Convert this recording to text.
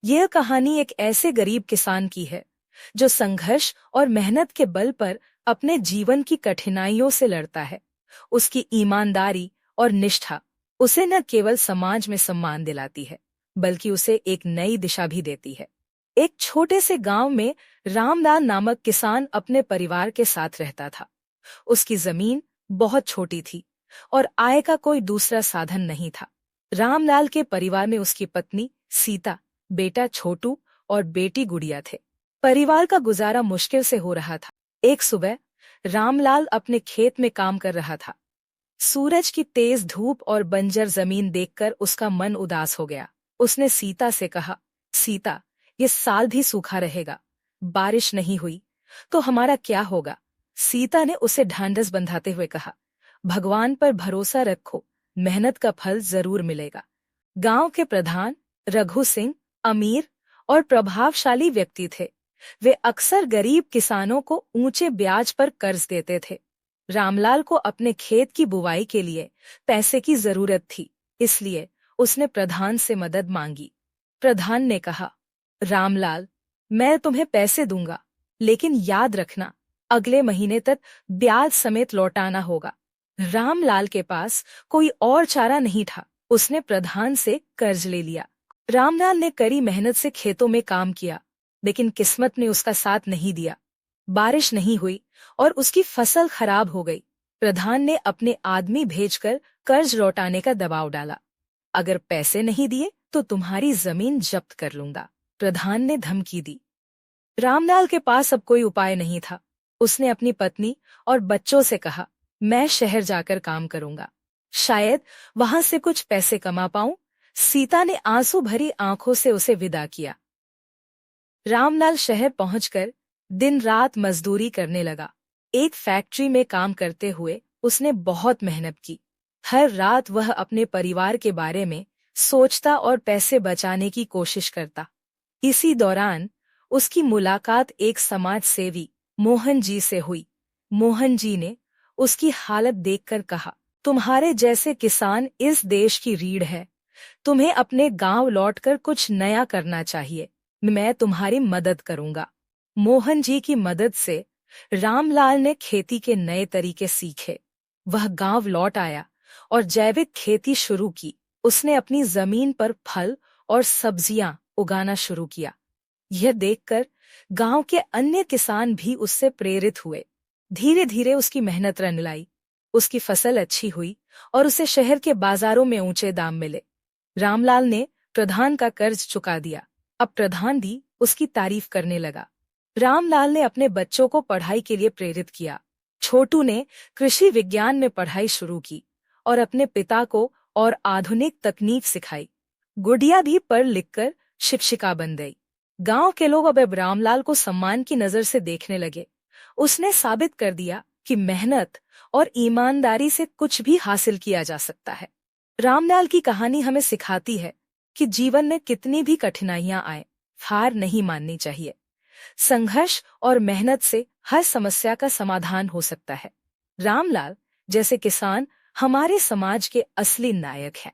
यह कहानी एक ऐसे गरीब किसान की है जो संघर्ष और मेहनत के बल पर अपने जीवन की कठिनाइयों से लड़ता है। उसकी ईमानदारी और निष्ठा उसे न केवल समाज में सम्मान दिलाती है, बल्कि उसे एक नई दिशा भी देती है। एक छोटे से गांव में रामलाल नामक किसान अपने परिवार के साथ रहता था। उसकी जमीन बहुत छोटी थी और आय का कोई दूसरा साधन नहीं था। रामलाल के परिवार में उसकी पत्नी सीता, बेटा छोटू और बेटी गुड़िया थे। परिवार का गुजारा मुश्किल से हो रहा था। एक सुबह रामलाल अपने खेत में काम कर रहा था। सूरज की तेज धूप और बंजर जमीन देखकर उसका मन उदास हो गया। उसने सीता से कहा, सीता, ये साल भी सूखा रहेगा, बारिश नहीं हुई तो हमारा क्या होगा? सीता ने उसे ढांढस बंधाते हुए कहा, भगवान पर भरोसा रखो, मेहनत का फल जरूर मिलेगा। गांव के प्रधान रघु सिंह अमीर और प्रभावशाली व्यक्ति थे। वे अक्सर गरीब किसानों को ऊंचे ब्याज पर कर्ज देते थे। रामलाल को अपने खेत की बुवाई के लिए पैसे की जरूरत थी, इसलिए उसने प्रधान से मदद मांगी। प्रधान ने कहा, रामलाल, मैं तुम्हें पैसे दूंगा, लेकिन याद रखना, अगले महीने तक ब्याज समेत लौटाना होगा। रामलाल के पास कोई और चारा नहीं था। उसने प्रधान से कर्ज ले लिया। रामलाल ने कड़ी मेहनत से खेतों में काम किया, लेकिन किस्मत ने उसका साथ नहीं दिया। बारिश नहीं हुई और उसकी फसल खराब हो गई। प्रधान ने अपने आदमी भेजकर कर्ज लौटाने का दबाव डाला। अगर पैसे नहीं दिए तो तुम्हारी जमीन जब्त कर लूंगा, प्रधान ने धमकी दी। रामलाल के पास अब कोई उपाय नहीं था। उसने अपनी पत्नी और बच्चों से कहा, मैं शहर जाकर काम करूंगा, शायद वहां से कुछ पैसे कमा पाऊं। सीता ने आंसू भरी आंखों से उसे विदा किया। रामलाल शहर पहुंचकर दिन रात मजदूरी करने लगा। एक फैक्ट्री में काम करते हुए उसने बहुत मेहनत की। हर रात वह अपने परिवार के बारे में सोचता और पैसे बचाने की कोशिश करता। इसी दौरान उसकी मुलाकात एक समाज सेवी मोहन जी से हुई। मोहन जी ने उसकी हालत देखकर कहा, तुम्हारे जैसे किसान इस देश की रीढ़ है। तुम्हें अपने गांव लौटकर कुछ नया करना चाहिए। मैं तुम्हारी मदद करूंगा। मोहन जी की मदद से रामलाल ने खेती के नए तरीके सीखे। वह गांव लौट आया और जैविक खेती शुरू की। उसने अपनी जमीन पर फल और सब्जियां उगाना शुरू किया। यह देखकर गांव के अन्य किसान भी उससे प्रेरित हुए। धीरे धीरे उसकी मेहनत रंग लाई। उसकी फसल अच्छी हुई और उसे शहर के बाजारों में ऊंचे दाम मिले। रामलाल ने प्रधान का कर्ज चुका दिया। अब प्रधान भी उसकी तारीफ करने लगा। रामलाल ने अपने बच्चों को पढ़ाई के लिए प्रेरित किया। छोटू ने कृषि विज्ञान में पढ़ाई शुरू की और अपने पिता को और आधुनिक तकनीक सिखाई। गुड़िया भी पढ़ लिखकर शिक्षिका बन गई। गांव के लोग अब रामलाल को सम्मान की नजर से देखने लगे। उसने साबित कर दिया कि मेहनत और ईमानदारी से कुछ भी हासिल किया जा सकता है। रामलाल की कहानी हमें सिखाती है कि जीवन में कितनी भी कठिनाइयां आए, हार नहीं माननी चाहिए। संघर्ष और मेहनत से हर समस्या का समाधान हो सकता है। रामलाल जैसे किसान हमारे समाज के असली नायक हैं।